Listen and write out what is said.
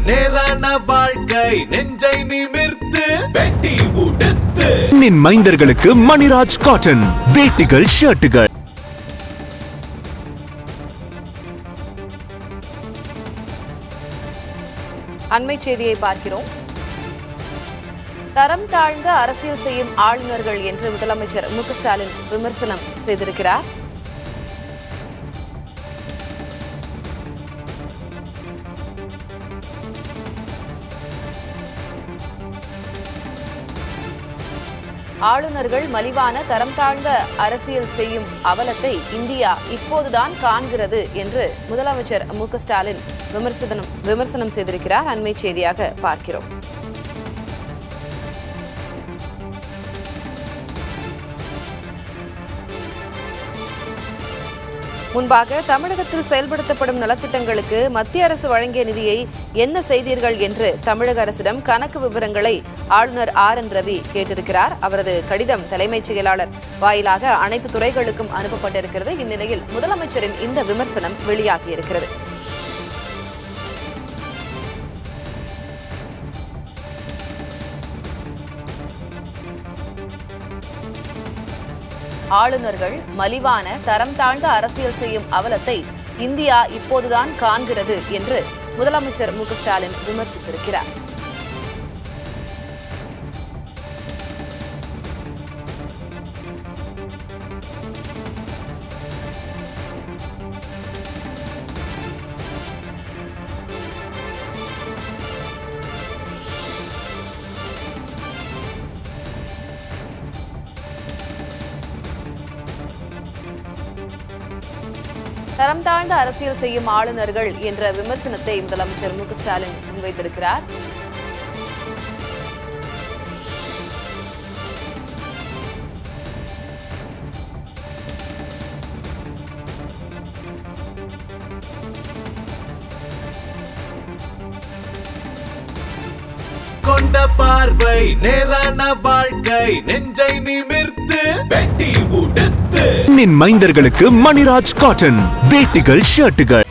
நேரான வாழ்க்கை நெஞ்சை நிமிர்த்து வெட்டி உடுத்து நின் மைந்தர்களுக்கு மணிராஜ் காட்டன் வேட்டிகள் ஷர்ட்டுகள். அண்மை செய்தியை பார்க்கிறோம். தரம் தாழ்ந்த அரசியல் செய்யும் ஆளுநர்கள் என்று முதலமைச்சர் மு.க. ஸ்டாலின் விமர்சனம் செய்திருக்கிறார். ஆளுநர்கள் மலிவான தரம் தாழ்ந்த அரசியல் செய்யும் அவலத்தை இந்தியா இப்போதுதான் காண்கிறது என்று முதலமைச்சர் மு.க. ஸ்டாலின் விமர்சனம் செய்திருக்கிறார். அண்மை செய்தியாக பார்க்கிறோம். முன்பாக தமிழகத்தில் செயல்படுத்தப்படும் நலத்திட்டங்களுக்கு மத்திய அரசு வழங்கிய நிதியை என்ன செய்தீர்கள் என்று தமிழக அரசிடம் கணக்கு விவரங்களை ஆளுநர் ஆர்.என். ரவி கேட்டிருக்கிறார். அவரது கடிதம் தலைமைச் செயலாளர் வாயிலாக அனைத்து துறைகளுக்கும் அனுப்பப்பட்டிருக்கிறது. இந்நிலையில் முதலமைச்சரின் இந்த விமர்சனம் வெளியாகியிருக்கிறது. ஆளுநர்கள் மலிவான தரம் தாழ்ந்த அரசியல் செய்யும் அவலத்தை இந்தியா இப்போதுதான் காண்கிறது என்று முதலமைச்சர் மு.க. ஸ்டாலின் விமர்சித்திருக்கிறார். தரம் தாழ்ந்த அரசியல் செய்யும் ஆளுநர்கள் என்ற விமர்சனத்தை முதலமைச்சர் மு.க. ஸ்டாலின் முன்வைத்திருக்கிறார். கொண்ட பார்வை நேரான வாழ்க்கை நெஞ்சை நிமிர்த்து வெட்டி உடுத்து நின் மைந்தர்களுக்கு மணிராஜ் காட்டன் வேட்டிகள் ஷர்ட்டுகள்.